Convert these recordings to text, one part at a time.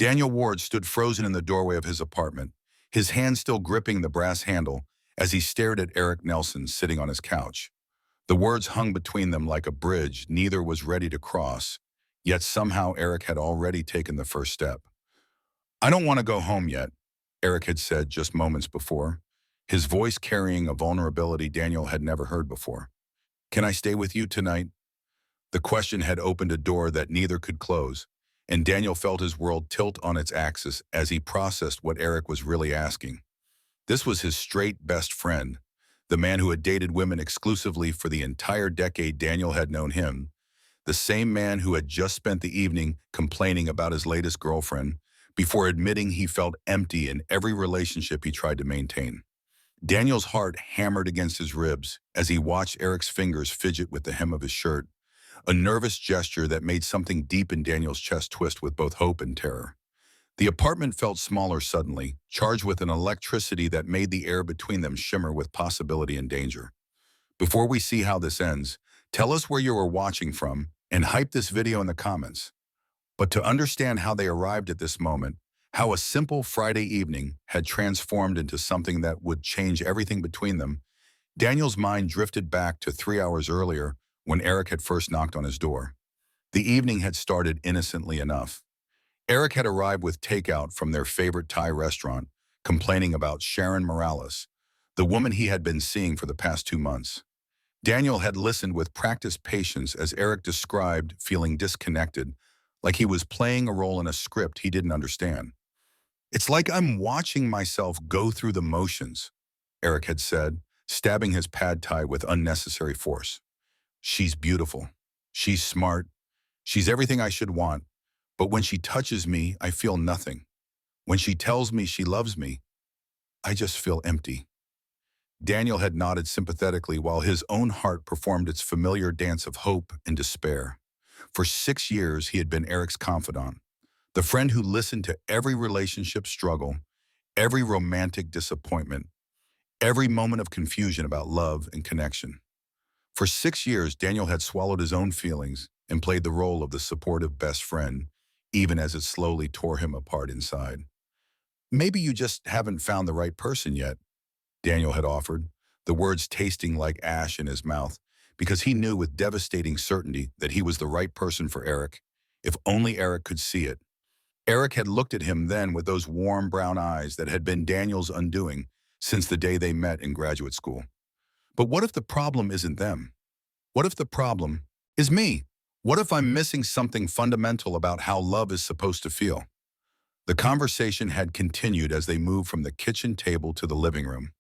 Daniel Ward stood frozen in the doorway of his apartment, his hand still gripping the brass handle as he stared at Eric Nelson sitting on his couch. The words hung between them like a bridge neither was ready to cross, yet somehow Eric had already taken the first step. "I don't want to go home yet," Eric had said just moments before, his voice carrying a vulnerability Daniel had never heard before. "Can I stay with you tonight?" The question had opened a door that neither could close, and Daniel felt his world tilt on its axis as he processed what Eric was really asking. This was his straight best friend, the man who had dated women exclusively for the entire decade Daniel had known him, the same man who had just spent the evening complaining about his latest girlfriend before admitting he felt empty in every relationship he tried to maintain. Daniel's heart hammered against his ribs as he watched Eric's fingers fidget with the hem of his shirt, a nervous gesture that made something deep in Daniel's chest twist with both hope and terror. The apartment felt smaller suddenly, charged with an electricity that made the air between them shimmer with possibility and danger. Before we see how this ends, tell us where you are watching from and hype this video in the comments. But to understand how they arrived at this moment, how a simple Friday evening had transformed into something that would change everything between them, Daniel's mind drifted back to 3 hours earlier when Eric had first knocked on his door. The evening had started innocently enough. Eric had arrived with takeout from their favorite Thai restaurant, complaining about Sharon Morales, the woman he had been seeing for the past 2 months. Daniel had listened with practiced patience as Eric described feeling disconnected, like he was playing a role in a script he didn't understand. "It's like I'm watching myself go through the motions," Eric had said, stabbing his pad thai with unnecessary force. "She's beautiful. She's smart. She's everything I should want. But when she touches me, I feel nothing. When she tells me she loves me, I just feel empty." Daniel had nodded sympathetically while his own heart performed its familiar dance of hope and despair. For 6 years, he had been Eric's confidant, the friend who listened to every relationship struggle, every romantic disappointment, every moment of confusion about love and connection. For 6 years, Daniel had swallowed his own feelings and played the role of the supportive best friend, even as it slowly tore him apart inside. "Maybe you just haven't found the right person yet," Daniel had offered, the words tasting like ash in his mouth, because he knew with devastating certainty that he was the right person for Eric, if only Eric could see it. Eric had looked at him then with those warm brown eyes that had been Daniel's undoing since the day they met in graduate school. But what if the problem isn't them? What if the problem is me? What if I'm missing something fundamental about how love is supposed to feel? The conversation had continued as they moved from the kitchen table to the living room,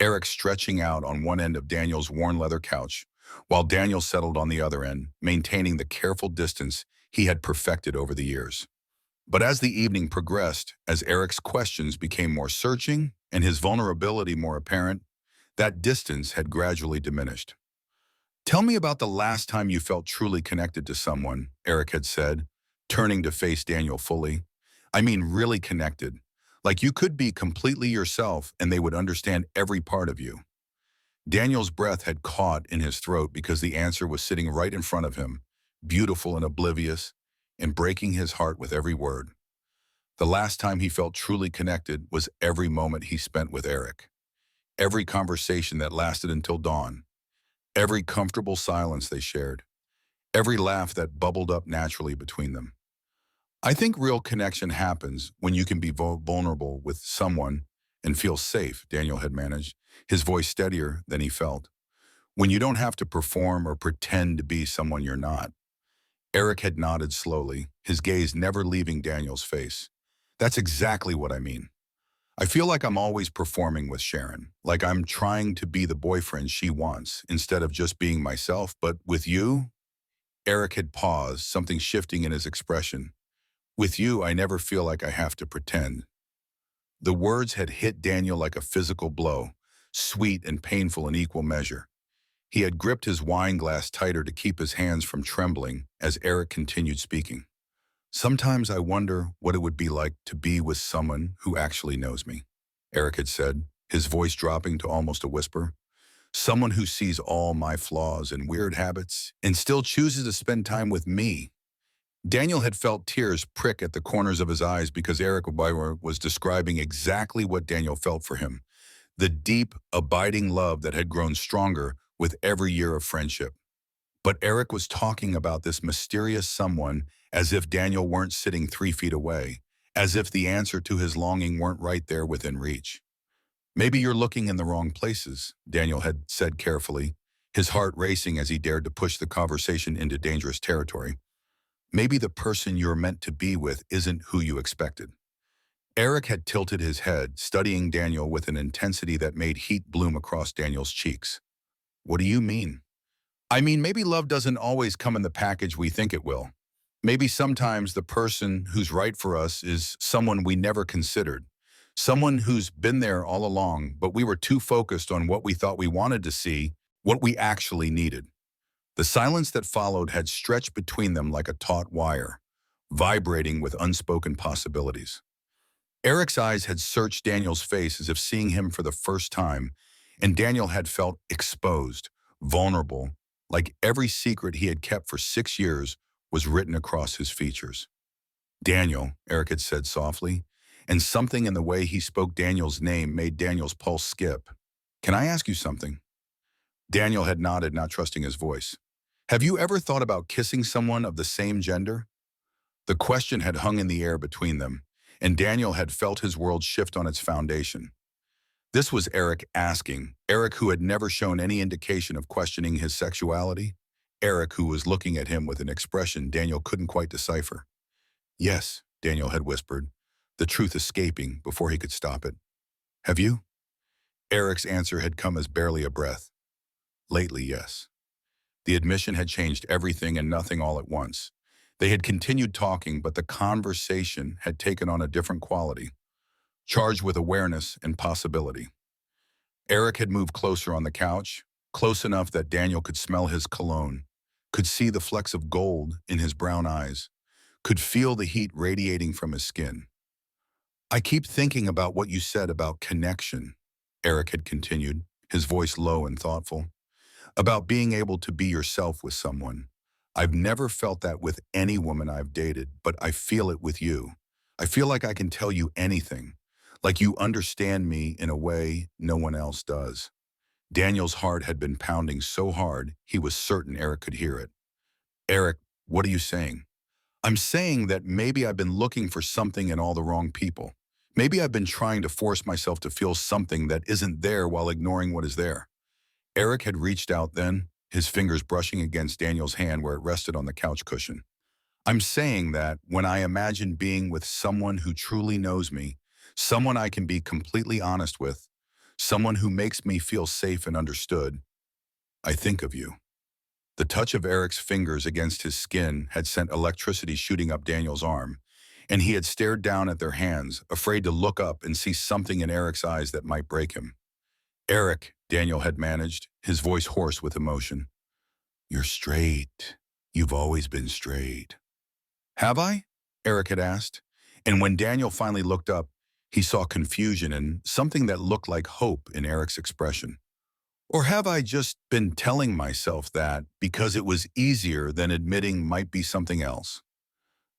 Eric stretching out on one end of Daniel's worn leather couch, while Daniel settled on the other end, maintaining the careful distance he had perfected over the years. But as the evening progressed, as Eric's questions became more searching and his vulnerability more apparent, that distance had gradually diminished. "Tell me about the last time you felt truly connected to someone," Eric had said, turning to face Daniel fully. "I mean really connected. Like you could be completely yourself and they would understand every part of you." Daniel's breath had caught in his throat because the answer was sitting right in front of him, beautiful and oblivious, and breaking his heart with every word. The last time he felt truly connected was every moment he spent with Eric. Every conversation that lasted until dawn. Every comfortable silence they shared. Every laugh that bubbled up naturally between them. "I think real connection happens when you can be vulnerable with someone and feel safe," Daniel had managed, his voice steadier than he felt. "When you don't have to perform or pretend to be someone you're not." Eric had nodded slowly, his gaze never leaving Daniel's face. "That's exactly what I mean. I feel like I'm always performing with Sharon, like I'm trying to be the boyfriend she wants instead of just being myself, but with you?" Eric had paused, something shifting in his expression. "With you, I never feel like I have to pretend." The words had hit Daniel like a physical blow, sweet and painful in equal measure. He had gripped his wine glass tighter to keep his hands from trembling as Eric continued speaking. "Sometimes I wonder what it would be like to be with someone who actually knows me," Eric had said, his voice dropping to almost a whisper. "Someone who sees all my flaws and weird habits and still chooses to spend time with me." Daniel had felt tears prick at the corners of his eyes because Eric was describing exactly what Daniel felt for him, the deep, abiding love that had grown stronger with every year of friendship. But Eric was talking about this mysterious someone as if Daniel weren't sitting 3 feet away, as if the answer to his longing weren't right there within reach. Maybe you're looking in the wrong places, Daniel had said carefully, his heart racing as he dared to push the conversation into dangerous territory. Maybe the person you're meant to be with isn't who you expected. Eric had tilted his head, studying Daniel with an intensity that made heat bloom across Daniel's cheeks. What do you mean? I mean, maybe love doesn't always come in the package we think it will. Maybe sometimes the person who's right for us is someone we never considered. Someone who's been there all along, but we were too focused on what we thought we wanted to see, what we actually needed. The silence that followed had stretched between them like a taut wire, vibrating with unspoken possibilities. Eric's eyes had searched Daniel's face as if seeing him for the first time, and Daniel had felt exposed, vulnerable, like every secret he had kept for 6 years was written across his features. Daniel, Eric had said softly, and something in the way he spoke Daniel's name made Daniel's pulse skip. Can I ask you something? Daniel had nodded, not trusting his voice. Have you ever thought about kissing someone of the same gender? The question had hung in the air between them, and Daniel had felt his world shift on its foundation. This was Eric asking, Eric who had never shown any indication of questioning his sexuality, Eric who was looking at him with an expression Daniel couldn't quite decipher. Yes, Daniel had whispered, the truth escaping before he could stop it. Have you? Eric's answer had come as barely a breath. Lately, yes. The admission had changed everything and nothing all at once. They had continued talking, but the conversation had taken on a different quality, charged with awareness and possibility. Eric had moved closer on the couch, close enough that Daniel could smell his cologne, could see the flecks of gold in his brown eyes, could feel the heat radiating from his skin. I keep thinking about what you said about connection, Eric had continued, his voice low and thoughtful, about being able to be yourself with someone. I've never felt that with any woman I've dated, but I feel it with you. I feel like I can tell you anything, like you understand me in a way no one else does. Daniel's heart had been pounding so hard, he was certain Eric could hear it. Eric, what are you saying? I'm saying that maybe I've been looking for something in all the wrong people. Maybe I've been trying to force myself to feel something that isn't there while ignoring what is there. Eric had reached out then, his fingers brushing against Daniel's hand where it rested on the couch cushion. I'm saying that when I imagine being with someone who truly knows me, someone I can be completely honest with, someone who makes me feel safe and understood, I think of you. The touch of Eric's fingers against his skin had sent electricity shooting up Daniel's arm, and he had stared down at their hands, afraid to look up and see something in Eric's eyes that might break him. Eric, Daniel had managed, his voice hoarse with emotion. You're straight. You've always been straight. Have I? Eric had asked. And when Daniel finally looked up, he saw confusion and something that looked like hope in Eric's expression. Or have I just been telling myself that because it was easier than admitting might be something else?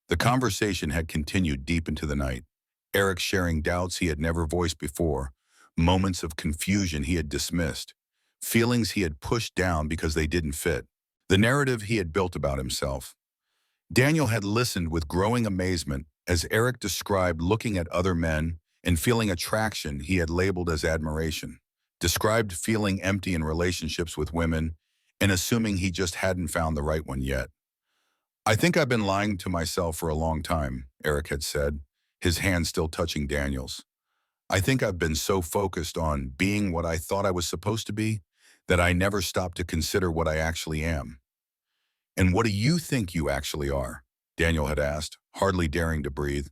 The conversation had continued deep into the night, Eric sharing doubts he had never voiced before, moments of confusion he had dismissed, feelings he had pushed down because they didn't fit, the narrative he had built about himself. Daniel had listened with growing amazement as Eric described looking at other men and feeling attraction he had labeled as admiration, described feeling empty in relationships with women and assuming he just hadn't found the right one yet. I think I've been lying to myself for a long time, Eric had said, his hand still touching Daniel's. I think I've been so focused on being what I thought I was supposed to be that I never stopped to consider what I actually am. And what do you think you actually are? Daniel had asked, hardly daring to breathe.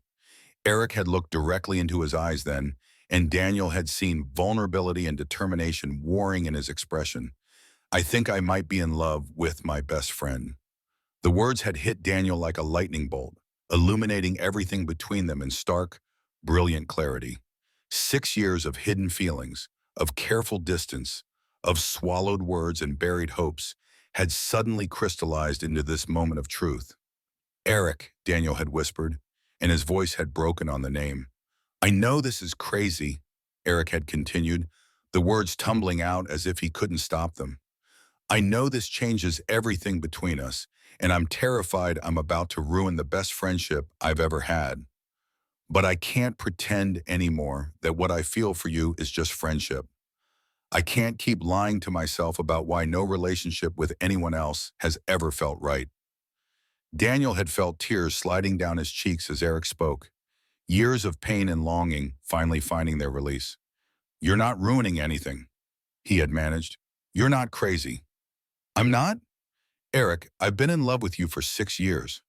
Eric had looked directly into his eyes then, and Daniel had seen vulnerability and determination warring in his expression. I think I might be in love with my best friend. The words had hit Daniel like a lightning bolt, illuminating everything between them in stark, brilliant clarity. 6 years of hidden feelings, of careful distance, of swallowed words and buried hopes had suddenly crystallized into this moment of truth. Eric, Daniel had whispered, and his voice had broken on the name. I know this is crazy, Eric had continued, the words tumbling out as if he couldn't stop them. I know this changes everything between us, and I'm terrified I'm about to ruin the best friendship I've ever had. But I can't pretend anymore that what I feel for you is just friendship. I can't keep lying to myself about why no relationship with anyone else has ever felt right. Daniel had felt tears sliding down his cheeks as Eric spoke, years of pain and longing finally finding their release. You're not ruining anything, he had managed. You're not crazy. I'm not? Eric, I've been in love with you for 6 years.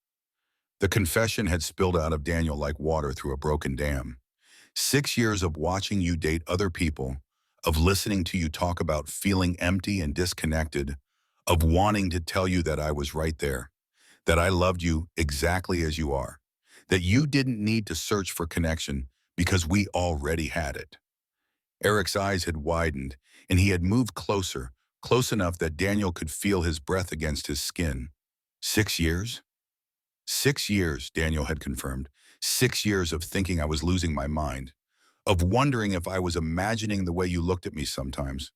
The confession had spilled out of Daniel like water through a broken dam. 6 years of watching you date other people, of listening to you talk about feeling empty and disconnected, of wanting to tell you that I was right there, that I loved you exactly as you are, that you didn't need to search for connection because we already had it. Eric's eyes had widened, and he had moved closer, close enough that Daniel could feel his breath against his skin. 6 years? 6 years, Daniel had confirmed. 6 years of thinking I was losing my mind, of wondering if I was imagining the way you looked at me sometimes,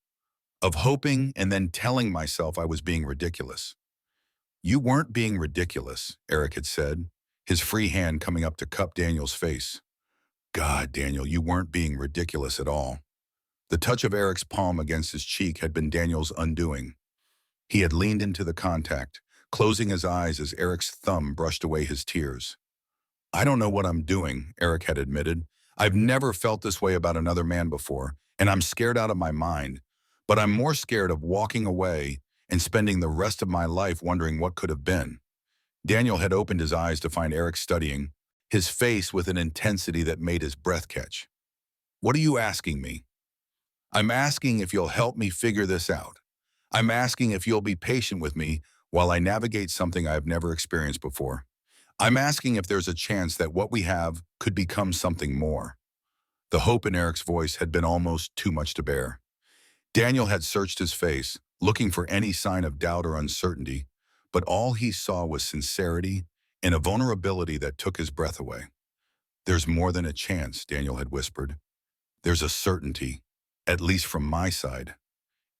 of hoping and then telling myself I was being ridiculous. You weren't being ridiculous, Eric had said, his free hand coming up to cup Daniel's face. God, Daniel, you weren't being ridiculous at all. The touch of Eric's palm against his cheek had been Daniel's undoing. He had leaned into the contact, closing his eyes as Eric's thumb brushed away his tears. I don't know what I'm doing, Eric had admitted. I've never felt this way about another man before, and I'm scared out of my mind. But I'm more scared of walking away and spending the rest of my life wondering what could have been. Daniel had opened his eyes to find Eric studying, his face with an intensity that made his breath catch. What are you asking me? I'm asking if you'll help me figure this out. I'm asking if you'll be patient with me while I navigate something I've never experienced before. I'm asking if there's a chance that what we have could become something more. The hope in Eric's voice had been almost too much to bear. Daniel had searched his face, looking for any sign of doubt or uncertainty, but all he saw was sincerity and a vulnerability that took his breath away. There's more than a chance, Daniel had whispered. There's a certainty, at least from my side.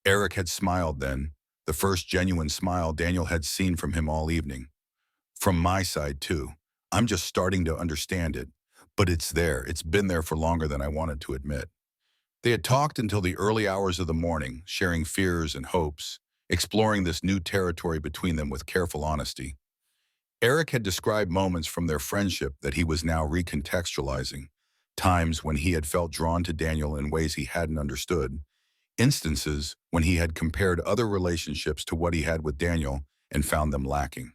Eric had smiled then, the first genuine smile Daniel had seen from him all evening. From my side, too. I'm just starting to understand it, but it's there. It's been there for longer than I wanted to admit. They had talked until the early hours of the morning, sharing fears and hopes, exploring this new territory between them with careful honesty. Eric had described moments from their friendship that he was now recontextualizing, times when he had felt drawn to Daniel in ways he hadn't understood, instances when he had compared other relationships to what he had with Daniel and found them lacking.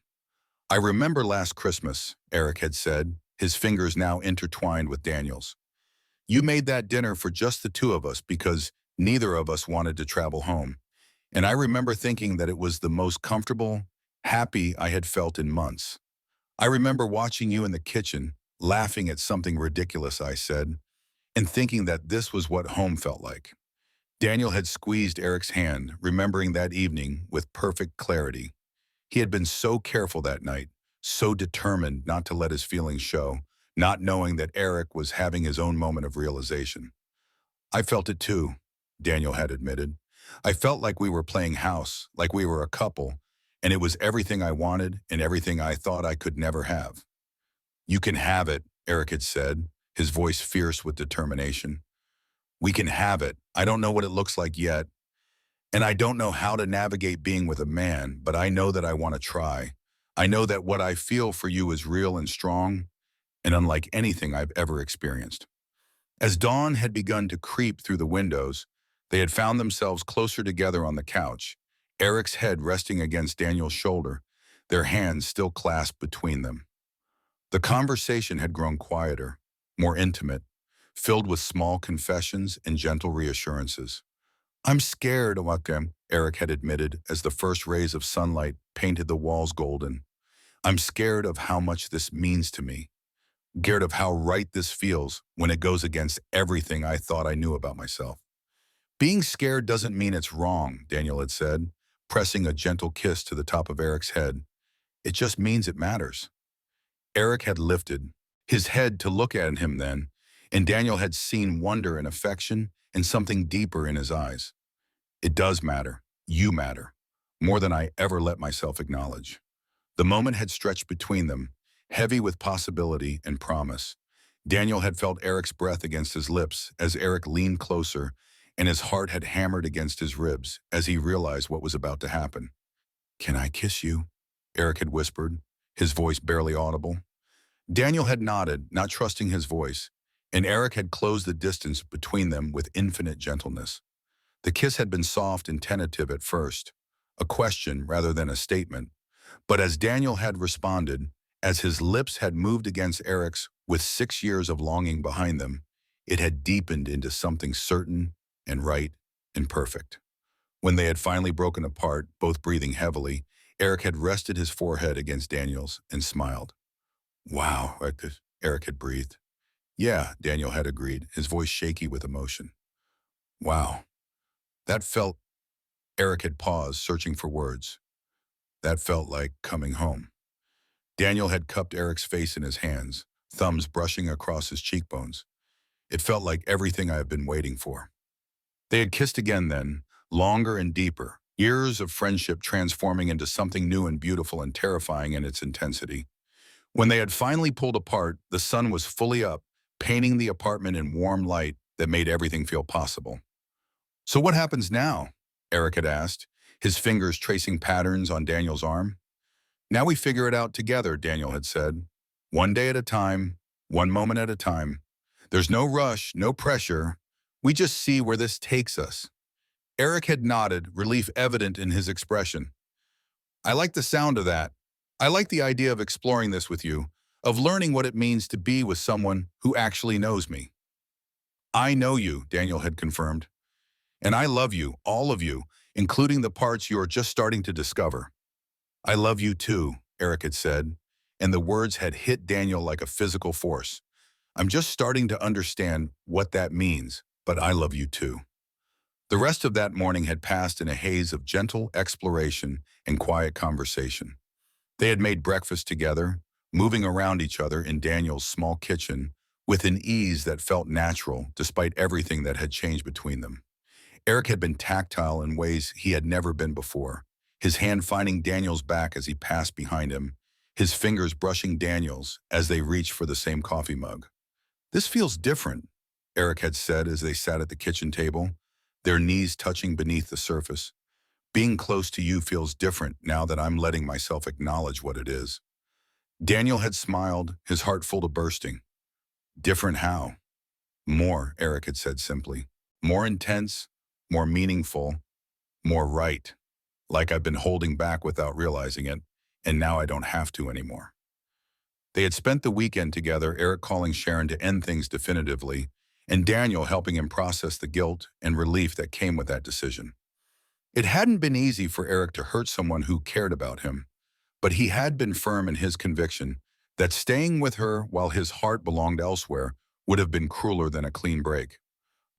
I remember last Christmas, Eric had said, his fingers now intertwined with Daniel's. You made that dinner for just the two of us because neither of us wanted to travel home. And I remember thinking that it was the most comfortable, happy I had felt in months. I remember watching you in the kitchen, laughing at something ridiculous I said, and thinking that this was what home felt like. Daniel had squeezed Eric's hand, remembering that evening with perfect clarity. He had been so careful that night, so determined not to let his feelings show, not knowing that Eric was having his own moment of realization. I felt it too, Daniel had admitted. I felt like we were playing house, like we were a couple, and it was everything I wanted and everything I thought I could never have. You can have it, Eric had said, his voice fierce with determination. We can have it. I don't know what it looks like yet, and I don't know how to navigate being with a man, but I know that I want to try. I know that what I feel for you is real and strong and unlike anything I've ever experienced. As dawn had begun to creep through the windows, they had found themselves closer together on the couch, Eric's head resting against Daniel's shoulder, their hands still clasped between them. The conversation had grown quieter, more intimate, filled with small confessions and gentle reassurances. I'm scared, Awakem, Eric had admitted as the first rays of sunlight painted the walls golden. I'm scared of how much this means to me. Scared of how right this feels when it goes against everything I thought I knew about myself. Being scared doesn't mean it's wrong, Daniel had said, pressing a gentle kiss to the top of Eric's head. It just means it matters. Eric had lifted his head to look at him then, and Daniel had seen wonder and affection and something deeper in his eyes. It does matter. You matter. More than I ever let myself acknowledge. The moment had stretched between them, heavy with possibility and promise. Daniel had felt Eric's breath against his lips as Eric leaned closer, and his heart had hammered against his ribs as he realized what was about to happen. "Can I kiss you?" Eric had whispered, his voice barely audible. Daniel had nodded, not trusting his voice, and Eric had closed the distance between them with infinite gentleness. The kiss had been soft and tentative at first, a question rather than a statement, but as Daniel had responded, as his lips had moved against Eric's with 6 years of longing behind them, it had deepened into something certain and right and perfect. When they had finally broken apart, both breathing heavily, Eric had rested his forehead against Daniel's and smiled. "Wow," Eric had breathed. "Yeah," Daniel had agreed, his voice shaky with emotion. "Wow. That felt," Eric had paused, searching for words. "That felt like coming home." Daniel had cupped Eric's face in his hands, thumbs brushing across his cheekbones. "It felt like everything I have been waiting for." They had kissed again then, longer and deeper, years of friendship transforming into something new and beautiful and terrifying in its intensity. When they had finally pulled apart, the sun was fully up, painting the apartment in warm light that made everything feel possible. "So what happens now?" Eric had asked, his fingers tracing patterns on Daniel's arm. "Now we figure it out together," Daniel had said. "One day at a time, one moment at a time. There's no rush, no pressure. We just see where this takes us." Eric had nodded, relief evident in his expression. "I like the sound of that. I like the idea of exploring this with you, of learning what it means to be with someone who actually knows me." "I know you," Daniel had confirmed. "And I love you, all of you, including the parts you are just starting to discover." "I love you too," Eric had said, and the words had hit Daniel like a physical force. "I'm just starting to understand what that means, but I love you too." The rest of that morning had passed in a haze of gentle exploration and quiet conversation. They had made breakfast together, moving around each other in Daniel's small kitchen with an ease that felt natural despite everything that had changed between them. Eric had been tactile in ways he had never been before, his hand finding Daniel's back as he passed behind him, his fingers brushing Daniel's as they reached for the same coffee mug. "This feels different," Eric had said as they sat at the kitchen table, their knees touching beneath the surface. "Being close to you feels different now that I'm letting myself acknowledge what it is." Daniel had smiled, his heart full to bursting. "Different how?" "More," Eric had said simply. "More intense, more meaningful, more right. Like I've been holding back without realizing it, and now I don't have to anymore." They had spent the weekend together, Eric calling Sharon to end things definitively, and Daniel helping him process the guilt and relief that came with that decision. It hadn't been easy for Eric to hurt someone who cared about him, but he had been firm in his conviction that staying with her while his heart belonged elsewhere would have been crueler than a clean break.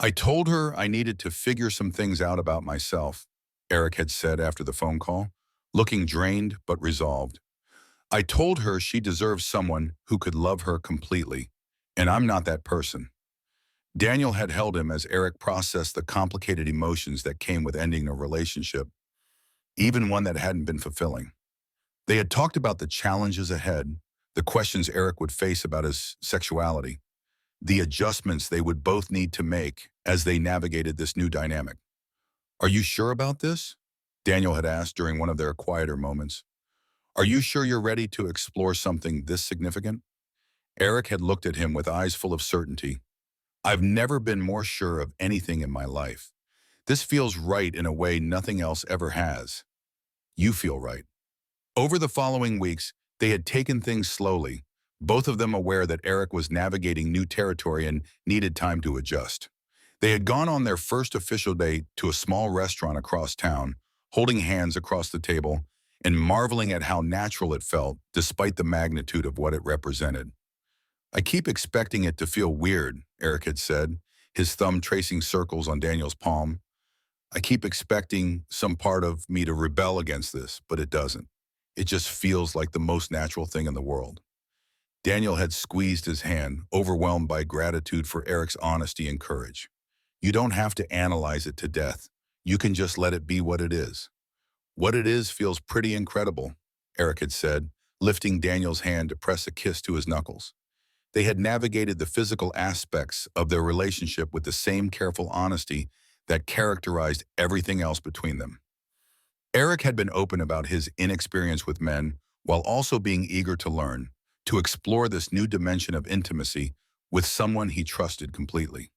"I told her I needed to figure some things out about myself," Eric had said after the phone call, looking drained but resolved. "I told her she deserves someone who could love her completely, and I'm not that person." Daniel had held him as Eric processed the complicated emotions that came with ending a relationship, even one that hadn't been fulfilling. They had talked about the challenges ahead, the questions Eric would face about his sexuality, the adjustments they would both need to make as they navigated this new dynamic. "Are you sure about this?" Daniel had asked during one of their quieter moments. "Are you sure you're ready to explore something this significant?" Eric had looked at him with eyes full of certainty. "I've never been more sure of anything in my life. This feels right in a way nothing else ever has. You feel right." Over the following weeks, they had taken things slowly, both of them aware that Eric was navigating new territory and needed time to adjust. They had gone on their first official date to a small restaurant across town, holding hands across the table and marveling at how natural it felt despite the magnitude of what it represented. "I keep expecting it to feel weird," Eric had said, his thumb tracing circles on Daniel's palm. "I keep expecting some part of me to rebel against this, but it doesn't. It just feels like the most natural thing in the world." Daniel had squeezed his hand, overwhelmed by gratitude for Eric's honesty and courage. You don't have to analyze it to death. You can just let it be what it is. What it is feels pretty incredible, Eric had said, lifting Daniel's hand to press a kiss to his knuckles. They had navigated the physical aspects of their relationship with the same careful honesty that characterized everything else between them. Eric had been open about his inexperience with men while also being eager to learn, to explore this new dimension of intimacy with someone he trusted completely.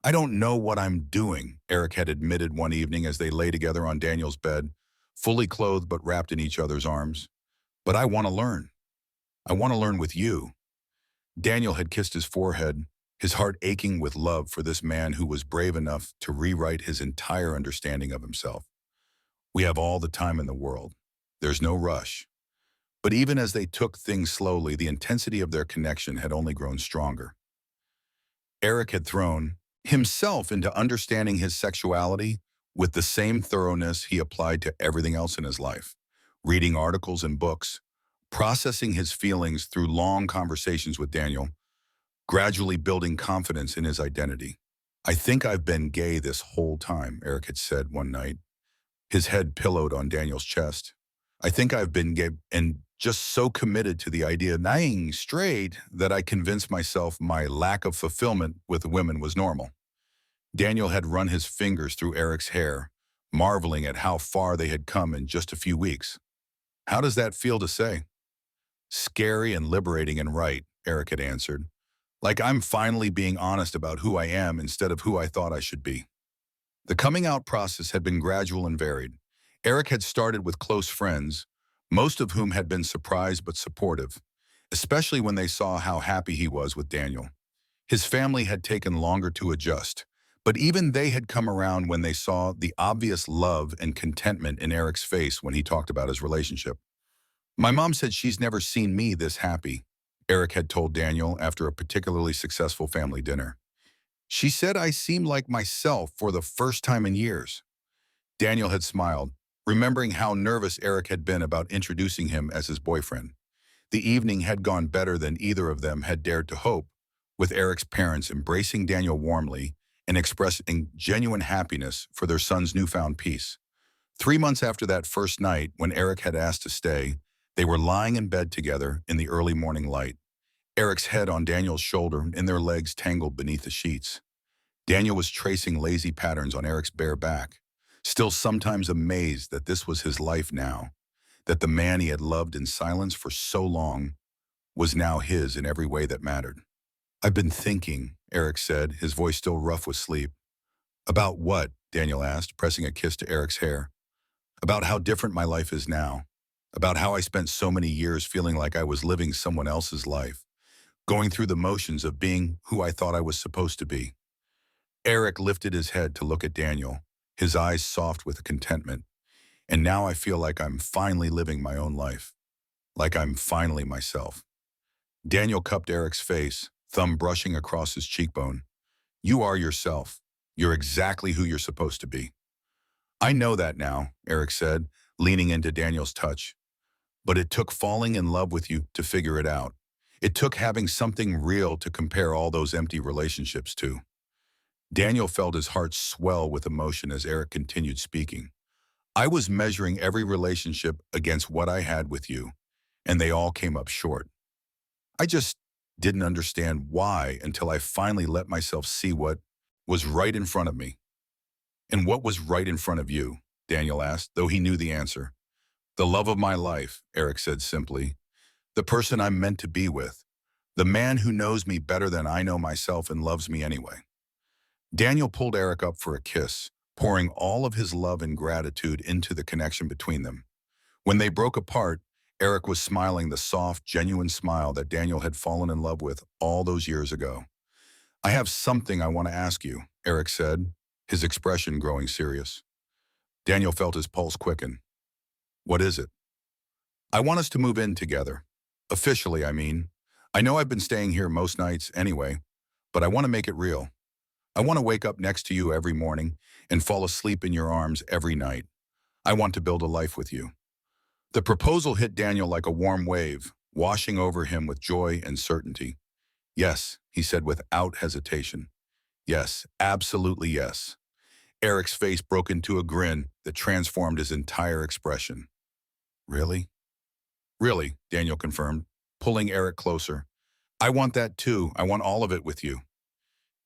I don't know what I'm doing, Eric had admitted one evening as they lay together on Daniel's bed, fully clothed but wrapped in each other's arms. But I want to learn. I want to learn with you. Daniel had kissed his forehead, his heart aching with love for this man who was brave enough to rewrite his entire understanding of himself. We have all the time in the world. There's no rush. But even as they took things slowly, the intensity of their connection had only grown stronger. Eric had thrown himself into understanding his sexuality with the same thoroughness he applied to everything else in his life, reading articles and books, processing his feelings through long conversations with Daniel, gradually building confidence in his identity. I think I've been gay this whole time, Eric had said one night, his head pillowed on Daniel's chest. I think I've been gay and just so committed to the idea of being straight that I convinced myself my lack of fulfillment with women was normal. Daniel had run his fingers through Eric's hair, marveling at how far they had come in just a few weeks. How does that feel to say? Scary and liberating and right, Eric had answered. Like I'm finally being honest about who I am instead of who I thought I should be. The coming out process had been gradual and varied. Eric had started with close friends, most of whom had been surprised but supportive, especially when they saw how happy he was with Daniel. His family had taken longer to adjust, but even they had come around when they saw the obvious love and contentment in Eric's face when he talked about his relationship. My mom said she's never seen me this happy, Eric had told Daniel after a particularly successful family dinner. She said I seemed like myself for the first time in years. Daniel had smiled, remembering how nervous Eric had been about introducing him as his boyfriend. The evening had gone better than either of them had dared to hope, with Eric's parents embracing Daniel warmly and expressing genuine happiness for their son's newfound peace. 3 months after that first night, when Eric had asked to stay, they were lying in bed together in the early morning light, Eric's head on Daniel's shoulder and their legs tangled beneath the sheets. Daniel was tracing lazy patterns on Eric's bare back, still sometimes amazed that this was his life now, that the man he had loved in silence for so long was now his in every way that mattered. I've been thinking, Eric said, his voice still rough with sleep. About what? Daniel asked, pressing a kiss to Eric's hair. About how different my life is now. About how I spent so many years feeling like I was living someone else's life, going through the motions of being who I thought I was supposed to be. Eric lifted his head to look at Daniel, his eyes soft with contentment. And now I feel like I'm finally living my own life, like I'm finally myself. Daniel cupped Eric's face, thumb brushing across his cheekbone. You are yourself. You're exactly who you're supposed to be. I know that now, Eric said, leaning into Daniel's touch. But it took falling in love with you to figure it out. It took having something real to compare all those empty relationships to. Daniel felt his heart swell with emotion as Eric continued speaking. I was measuring every relationship against what I had with you, and they all came up short. I just didn't understand why until I finally let myself see what was right in front of me. And what was right in front of you? Daniel asked, though he knew the answer. The love of my life, Eric said simply. The person I'm meant to be with. The man who knows me better than I know myself and loves me anyway. Daniel pulled Eric up for a kiss, pouring all of his love and gratitude into the connection between them. When they broke apart, Eric was smiling the soft, genuine smile that Daniel had fallen in love with all those years ago. I have something I want to ask you, Eric said, his expression growing serious. Daniel felt his pulse quicken. What is it? I want us to move in together. Officially, I mean. I know I've been staying here most nights anyway, but I want to make it real. I want to wake up next to you every morning and fall asleep in your arms every night. I want to build a life with you. The proposal hit Daniel like a warm wave, washing over him with joy and certainty. Yes, he said without hesitation. Yes, absolutely yes. Eric's face broke into a grin that transformed his entire expression. Really? Really, Daniel confirmed, pulling Eric closer. I want that too. I want all of it with you.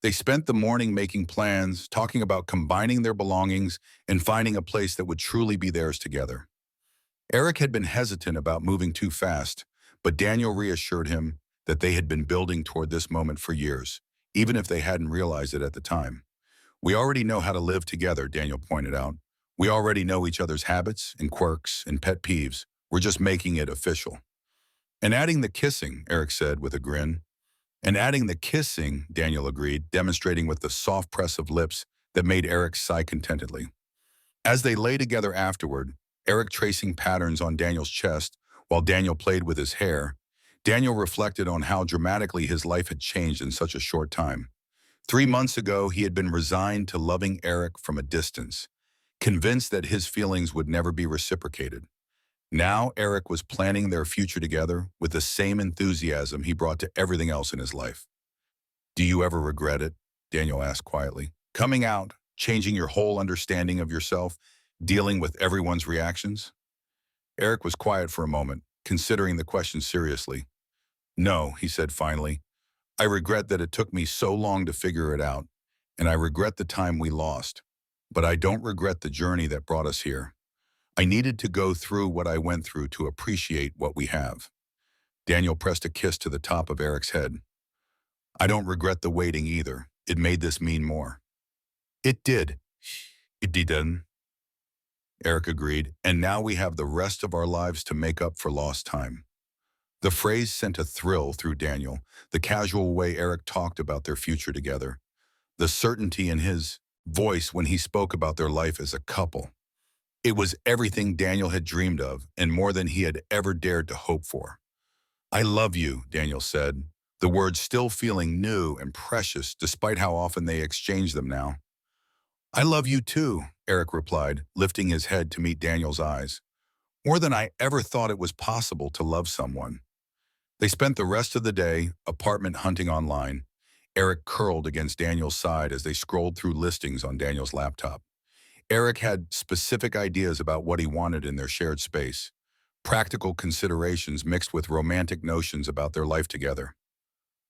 They spent the morning making plans, talking about combining their belongings and finding a place that would truly be theirs together. Eric had been hesitant about moving too fast, but Daniel reassured him that they had been building toward this moment for years, even if they hadn't realized it at the time. We already know how to live together, Daniel pointed out. We already know each other's habits and quirks and pet peeves. We're just making it official. And adding the kissing, Eric said with a grin. And adding the kissing, Daniel agreed, demonstrating with the soft press of lips that made Eric sigh contentedly. As they lay together afterward, Eric tracing patterns on Daniel's chest while Daniel played with his hair, Daniel reflected on how dramatically his life had changed in such a short time. 3 months ago, he had been resigned to loving Eric from a distance, convinced that his feelings would never be reciprocated. Now, Eric was planning their future together with the same enthusiasm he brought to everything else in his life. Do you ever regret it? Daniel asked quietly. Coming out, changing your whole understanding of yourself, dealing with everyone's reactions? Eric was quiet for a moment, considering the question seriously. No, he said finally. I regret that it took me so long to figure it out, and I regret the time we lost. But I don't regret the journey that brought us here. I needed to go through what I went through to appreciate what we have. Daniel pressed a kiss to the top of Eric's head. I don't regret the waiting either. It made this mean more. It did. It didn't. Eric agreed, and now we have the rest of our lives to make up for lost time. The phrase sent a thrill through Daniel, the casual way Eric talked about their future together, the certainty in his voice when he spoke about their life as a couple. It was everything Daniel had dreamed of and more than he had ever dared to hope for. I love you, Daniel said, the words still feeling new and precious despite how often they exchanged them now. I love you too, Eric replied, lifting his head to meet Daniel's eyes. More than I ever thought it was possible to love someone. They spent the rest of the day apartment hunting online. Eric curled against Daniel's side as they scrolled through listings on Daniel's laptop. Eric had specific ideas about what he wanted in their shared space, practical considerations mixed with romantic notions about their life together.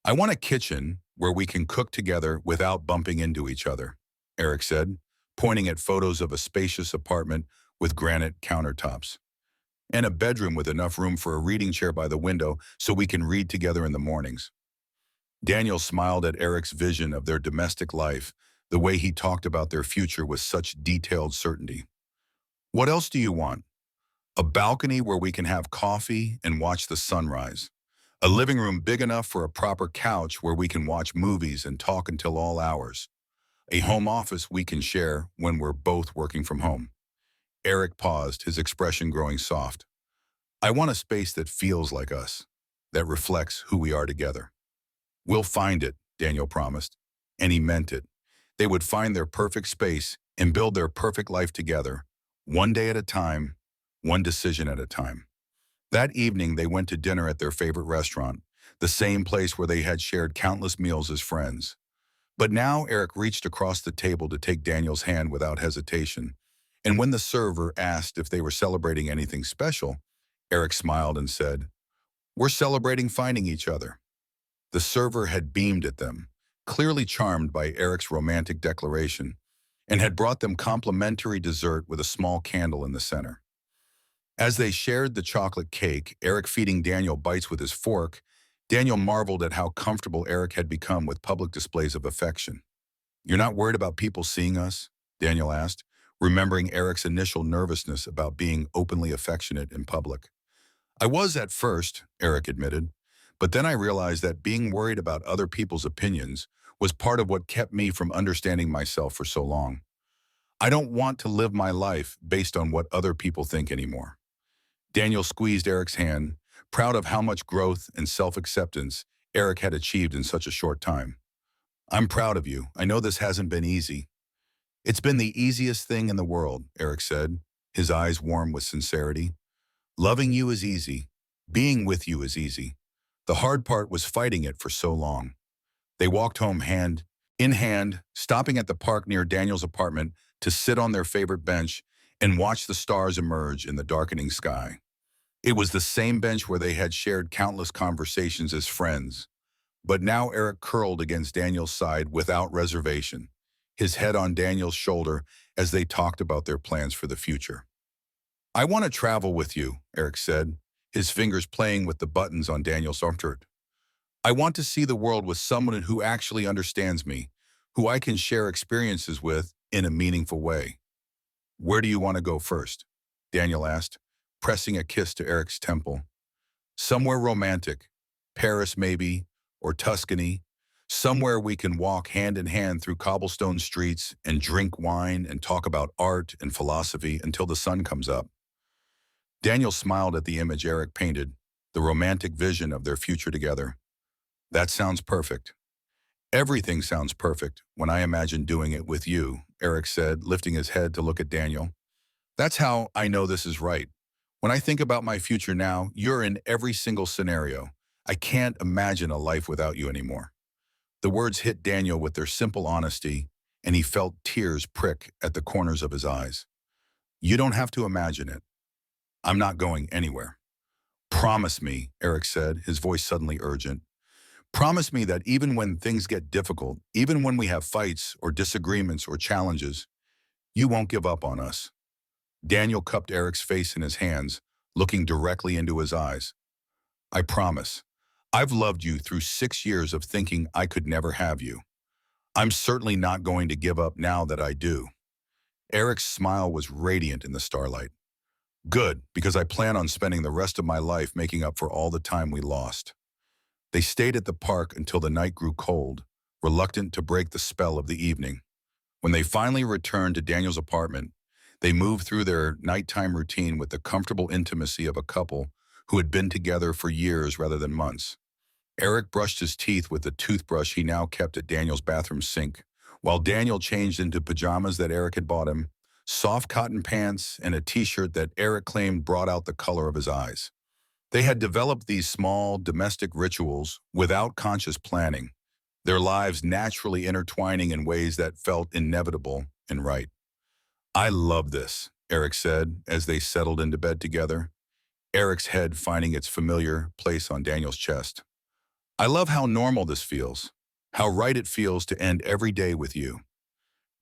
I want a kitchen where we can cook together without bumping into each other, Eric said, pointing at photos of a spacious apartment with granite countertops. And a bedroom with enough room for a reading chair by the window so we can read together in the mornings. Daniel smiled at Eric's vision of their domestic life, the way he talked about their future with such detailed certainty. What else do you want? A balcony where we can have coffee and watch the sunrise. A living room big enough for a proper couch where we can watch movies and talk until all hours. A home office we can share when we're both working from home. Eric paused, his expression growing soft. I want a space that feels like us, that reflects who we are together. We'll find it, Daniel promised, and he meant it. They would find their perfect space and build their perfect life together, one day at a time, one decision at a time. That evening, they went to dinner at their favorite restaurant, the same place where they had shared countless meals as friends. But now Eric reached across the table to take Daniel's hand without hesitation, and when the server asked if they were celebrating anything special, Eric smiled and said, We're celebrating finding each other. The server had beamed at them, clearly charmed by Eric's romantic declaration, and had brought them complimentary dessert with a small candle in the center. As they shared the chocolate cake, Eric feeding Daniel bites with his fork, Daniel marveled at how comfortable Eric had become with public displays of affection. You're not worried about people seeing us? Daniel asked, remembering Eric's initial nervousness about being openly affectionate in public. I was at first, Eric admitted, but then I realized that being worried about other people's opinions was part of what kept me from understanding myself for so long. I don't want to live my life based on what other people think anymore. Daniel squeezed Eric's hand, proud of how much growth and self-acceptance Eric had achieved in such a short time. I'm proud of you. I know this hasn't been easy. It's been the easiest thing in the world, Eric said, his eyes warm with sincerity. Loving you is easy. Being with you is easy. The hard part was fighting it for so long. They walked home hand in hand, stopping at the park near Daniel's apartment to sit on their favorite bench and watch the stars emerge in the darkening sky. It was the same bench where they had shared countless conversations as friends. But now Eric curled against Daniel's side without reservation, his head on Daniel's shoulder as they talked about their plans for the future. "I want to travel with you," Eric said, his fingers playing with the buttons on Daniel's shirt. "I want to see the world with someone who actually understands me, who I can share experiences with in a meaningful way." "Where do you want to go first?" Daniel asked, pressing a kiss to Eric's temple. "Somewhere romantic. Paris, maybe, or Tuscany. Somewhere we can walk hand in hand through cobblestone streets and drink wine and talk about art and philosophy until the sun comes up." Daniel smiled at the image Eric painted, the romantic vision of their future together. "That sounds perfect." "Everything sounds perfect when I imagine doing it with you," Eric said, lifting his head to look at Daniel. "That's how I know this is right. When I think about my future now, you're in every single scenario. I can't imagine a life without you anymore." The words hit Daniel with their simple honesty, and he felt tears prick at the corners of his eyes. "You don't have to imagine it. I'm not going anywhere." "Promise me," Eric said, his voice suddenly urgent. "Promise me that even when things get difficult, even when we have fights or disagreements or challenges, you won't give up on us." Daniel cupped Eric's face in his hands, looking directly into his eyes. "I promise. I've loved you through 6 years of thinking I could never have you. I'm certainly not going to give up now that I do." Eric's smile was radiant in the starlight. "Good, because I plan on spending the rest of my life making up for all the time we lost." They stayed at the park until the night grew cold, reluctant to break the spell of the evening. When they finally returned to Daniel's apartment, they moved through their nighttime routine with the comfortable intimacy of a couple who had been together for years rather than months. Eric brushed his teeth with the toothbrush he now kept at Daniel's bathroom sink, while Daniel changed into pajamas that Eric had bought him, soft cotton pants, and a t-shirt that Eric claimed brought out the color of his eyes. They had developed these small, domestic rituals without conscious planning, their lives naturally intertwining in ways that felt inevitable and right. "I love this," Eric said as they settled into bed together, Eric's head finding its familiar place on Daniel's chest. "I love how normal this feels, how right it feels to end every day with you."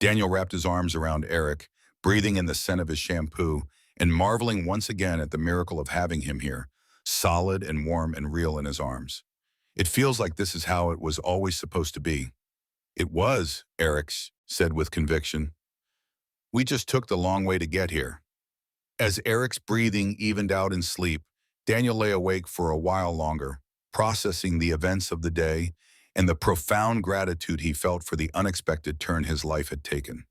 Daniel wrapped his arms around Eric, breathing in the scent of his shampoo and marveling once again at the miracle of having him here, solid and warm and real in his arms. "It feels like this is how it was always supposed to be." "It was," Eric said with conviction. "We just took the long way to get here." As Eric's breathing evened out in sleep, Daniel lay awake for a while longer, processing the events of the day and the profound gratitude he felt for the unexpected turn his life had taken.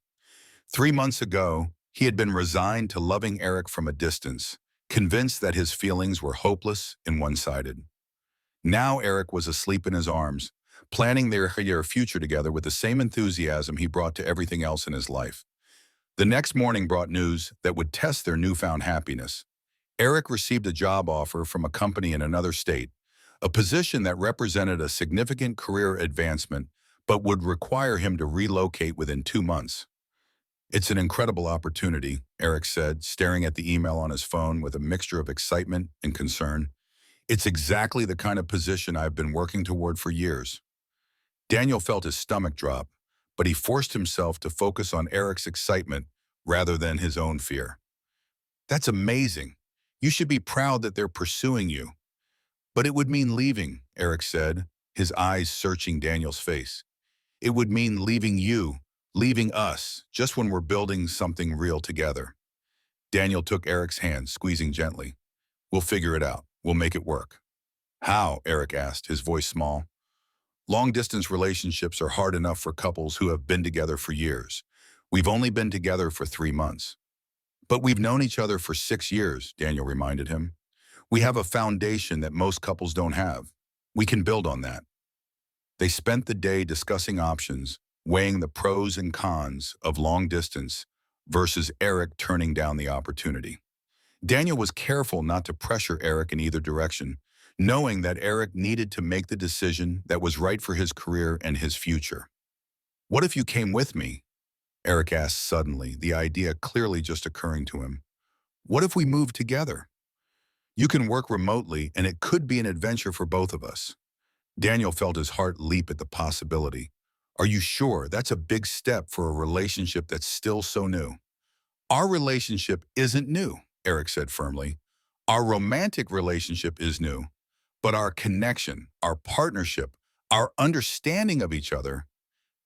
3 months ago, he had been resigned to loving Eric from a distance, convinced that his feelings were hopeless and one-sided. Now Eric was asleep in his arms, planning their future together with the same enthusiasm he brought to everything else in his life. The next morning brought news that would test their newfound happiness. Eric received a job offer from a company in another state, a position that represented a significant career advancement but would require him to relocate within 2 months. "It's an incredible opportunity," Eric said, staring at the email on his phone with a mixture of excitement and concern. "It's exactly the kind of position I've been working toward for years." Daniel felt his stomach drop, but he forced himself to focus on Eric's excitement rather than his own fear. "That's amazing. You should be proud that they're pursuing you." "But it would mean leaving," Eric said, his eyes searching Daniel's face. "It would mean leaving you, leaving us, just when we're building something real together." Daniel took Eric's hand, squeezing gently. "We'll figure it out. We'll make it work." "How?" Eric asked, his voice small. "Long-distance relationships are hard enough for couples who have been together for years. We've only been together for 3 months." "But we've known each other for 6 years," Daniel reminded him. "We have a foundation that most couples don't have. We can build on that." They spent the day discussing options, weighing the pros and cons of long distance versus Eric turning down the opportunity. Daniel was careful not to pressure Eric in either direction, knowing that Eric needed to make the decision that was right for his career and his future. "What if you came with me?" Eric asked suddenly, the idea clearly just occurring to him. "What if we moved together? You can work remotely, and it could be an adventure for both of us." Daniel felt his heart leap at the possibility. "Are you sure? That's a big step for a relationship that's still so new." "Our relationship isn't new," Eric said firmly. "Our romantic relationship is new, but our connection, our partnership, our understanding of each other,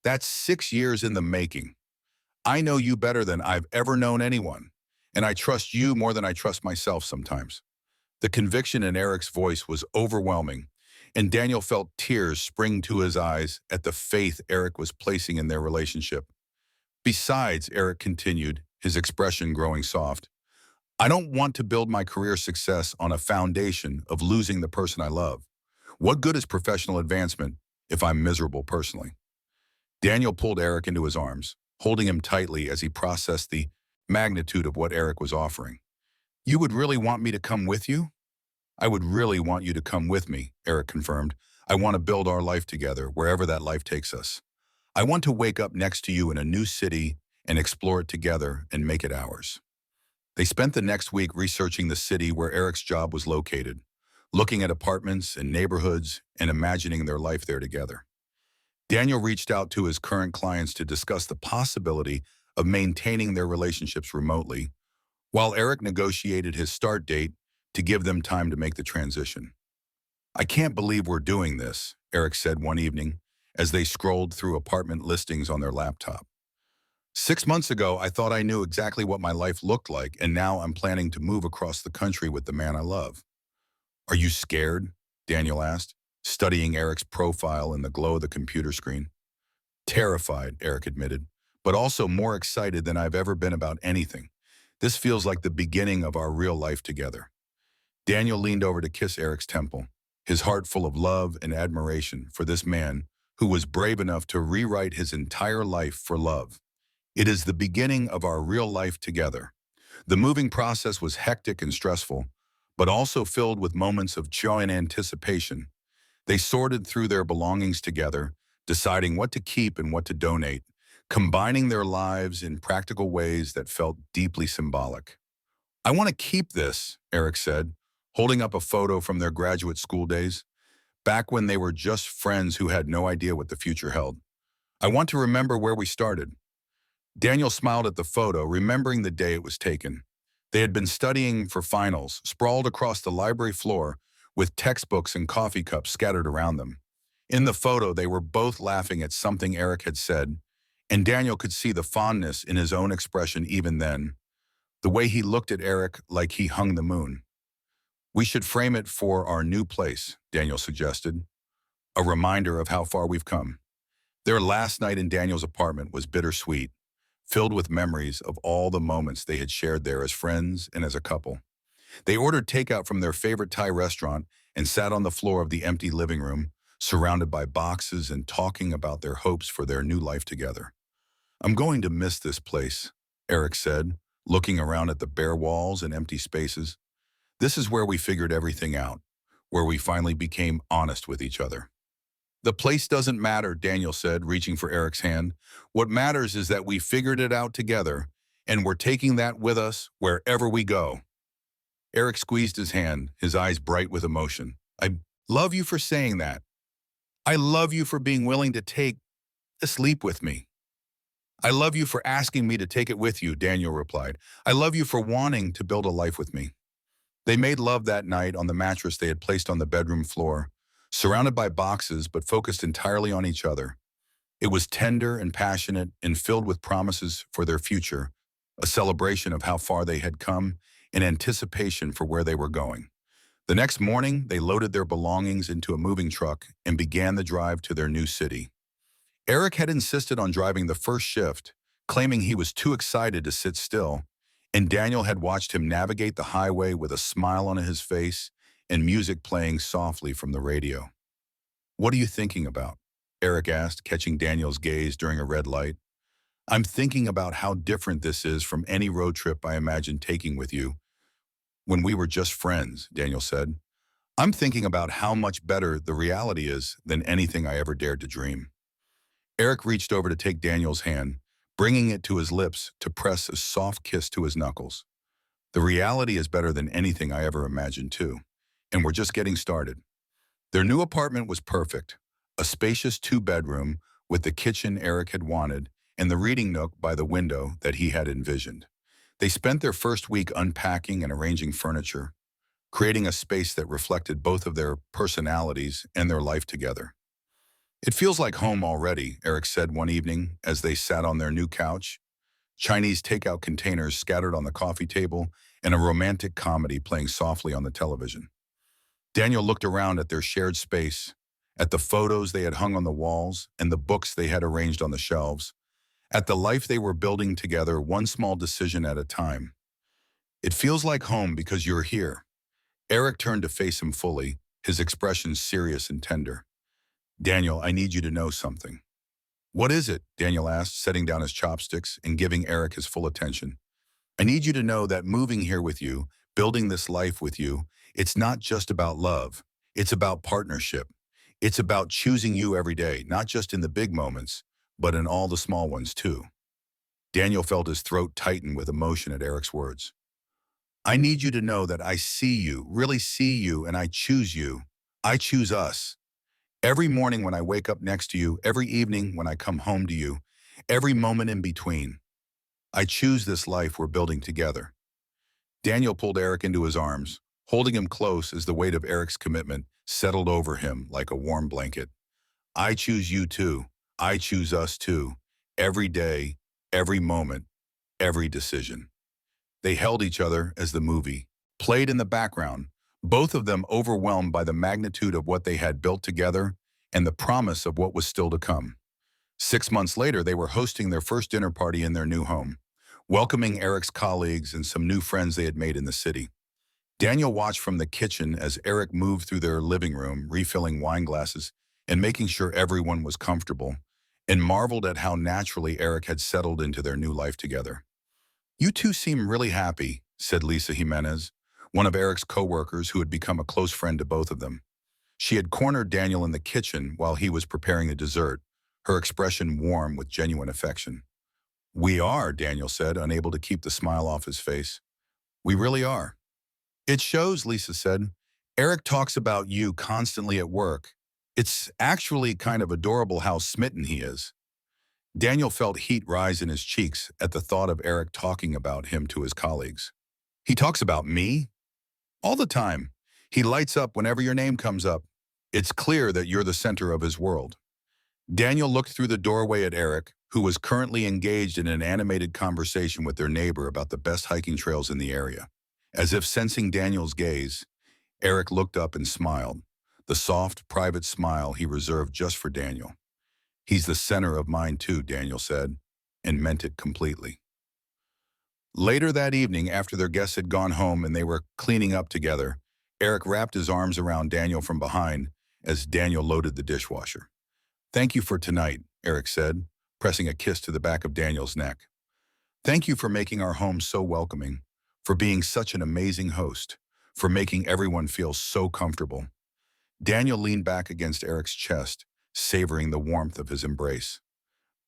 that's 6 years in the making. I know you better than I've ever known anyone, and I trust you more than I trust myself sometimes." The conviction in Eric's voice was overwhelming, and Daniel felt tears spring to his eyes at the faith Eric was placing in their relationship. "Besides," Eric continued, his expression growing soft, "I don't want to build my career success on a foundation of losing the person I love. What good is professional advancement if I'm miserable personally?" Daniel pulled Eric into his arms, holding him tightly as he processed the magnitude of what Eric was offering. "You would really want me to come with you?" "I would really want you to come with me," Eric confirmed. "I want to build our life together, wherever that life takes us. I want to wake up next to you in a new city and explore it together and make it ours." They spent the next week researching the city where Eric's job was located, looking at apartments and neighborhoods and imagining their life there together. Daniel reached out to his current clients to discuss the possibility of maintaining their relationships remotely, while Eric negotiated his start date to give them time to make the transition. "I can't believe we're doing this," Eric said one evening as they scrolled through apartment listings on their laptop. "6 months ago, I thought I knew exactly what my life looked like, and now I'm planning to move across the country with the man I love." "Are you scared?" Daniel asked, studying Eric's profile in the glow of the computer screen. "Terrified," Eric admitted, "but also more excited than I've ever been about anything. This feels like the beginning of our real life together." Daniel leaned over to kiss Eric's temple, his heart full of love and admiration for this man who was brave enough to rewrite his entire life for love. "It is the beginning of our real life together." The moving process was hectic and stressful, but also filled with moments of joy and anticipation. They sorted through their belongings together, deciding what to keep and what to donate, combining their lives in practical ways that felt deeply symbolic. "I want to keep this," Eric said, holding up a photo from their graduate school days, back when they were just friends who had no idea what the future held. "I want to remember where we started." Daniel smiled at the photo, remembering the day it was taken. They had been studying for finals, sprawled across the library floor, with textbooks and coffee cups scattered around them. In the photo, they were both laughing at something Eric had said, and Daniel could see the fondness in his own expression even then, the way he looked at Eric like he hung the moon. "We should frame it for our new place," Daniel suggested, "a reminder of how far we've come." Their last night in Daniel's apartment was bittersweet, filled with memories of all the moments they had shared there as friends and as a couple. They ordered takeout from their favorite Thai restaurant and sat on the floor of the empty living room, surrounded by boxes and talking about their hopes for their new life together. "I'm going to miss this place," Eric said, looking around at the bare walls and empty spaces. "This is where we figured everything out, where we finally became honest with each other." "The place doesn't matter," Daniel said, reaching for Eric's hand. "What matters is that we figured it out together, and we're taking that with us wherever we go." Eric squeezed his hand, his eyes bright with emotion. "I love you for saying that. I love you for being willing to take this leap with me." "I love you for asking me to take it with you," Daniel replied. "I love you for wanting to build a life with me." They made love that night on the mattress they had placed on the bedroom floor, surrounded by boxes but focused entirely on each other. It was tender and passionate and filled with promises for their future, a celebration of how far they had come and anticipation for where they were going. The next morning, they loaded their belongings into a moving truck and began the drive to their new city. Eric had insisted on driving the first shift, claiming he was too excited to sit still, and Daniel had watched him navigate the highway with a smile on his face and music playing softly from the radio. "What are you thinking about?" Eric asked, catching Daniel's gaze during a red light. "I'm thinking about how different this is from any road trip I imagined taking with you. when we were just friends," Daniel said. "I'm thinking about how much better the reality is than anything I ever dared to dream." Eric reached over to take Daniel's hand, bringing it to his lips to press a soft kiss to his knuckles. "The reality is better than anything I ever imagined, too. And we're just getting started." Their new apartment was perfect, a spacious two-bedroom with the kitchen Eric had wanted and the reading nook by the window that he had envisioned. They spent their first week unpacking and arranging furniture, creating a space that reflected both of their personalities and their life together. "It feels like home already," Eric said one evening as they sat on their new couch, Chinese takeout containers scattered on the coffee table and a romantic comedy playing softly on the television. Daniel looked around at their shared space, at the photos they had hung on the walls and the books they had arranged on the shelves, at the life they were building together one small decision at a time. "It feels like home because you're here." Eric turned to face him fully, his expression serious and tender. "Daniel, I need you to know something." "What is it?" Daniel asked, setting down his chopsticks and giving Eric his full attention. "I need you to know that moving here with you, building this life with you, it's not just about love. It's about partnership. It's about choosing you every day, not just in the big moments, but in all the small ones too." Daniel felt his throat tighten with emotion at Eric's words. "I need you to know that I see you, really see you, and I choose you. I choose us. Every morning when I wake up next to you, every evening when I come home to you, every moment in between. I choose this life we're building together." Daniel pulled Eric into his arms, holding him close as the weight of Eric's commitment settled over him like a warm blanket. "I choose you too. I choose us too. Every day, every moment, every decision." They held each other as the movie played in the background, both of them overwhelmed by the magnitude of what they had built together and the promise of what was still to come. 6 months later, they were hosting their first dinner party in their new home, welcoming Eric's colleagues and some new friends they had made in the city. Daniel watched from the kitchen as Eric moved through their living room, refilling wine glasses and making sure everyone was comfortable, and marveled at how naturally Eric had settled into their new life together. "You two seem really happy," said Lisa Jimenez, one of Eric's co-workers who had become a close friend to both of them. She had cornered Daniel in the kitchen while he was preparing the dessert, her expression warm with genuine affection. "We are," Daniel said, unable to keep the smile off his face. "We really are." "It shows," Lisa said. "Eric talks about you constantly at work. It's actually kind of adorable how smitten he is." Daniel felt heat rise in his cheeks at the thought of Eric talking about him to his colleagues. "He talks about me?" "All the time. He lights up whenever your name comes up. It's clear that you're the center of his world." Daniel looked through the doorway at Eric, who was currently engaged in an animated conversation with their neighbor about the best hiking trails in the area. As if sensing Daniel's gaze, Eric looked up and smiled, the soft, private smile he reserved just for Daniel. "He's the center of mine too," Daniel said, and meant it completely. Later that evening, after their guests had gone home and they were cleaning up together, Eric wrapped his arms around Daniel from behind as Daniel loaded the dishwasher. "Thank you for tonight," Eric said, pressing a kiss to the back of Daniel's neck. "Thank you for making our home so welcoming, for being such an amazing host, for making everyone feel so comfortable." Daniel leaned back against Eric's chest, savoring the warmth of his embrace.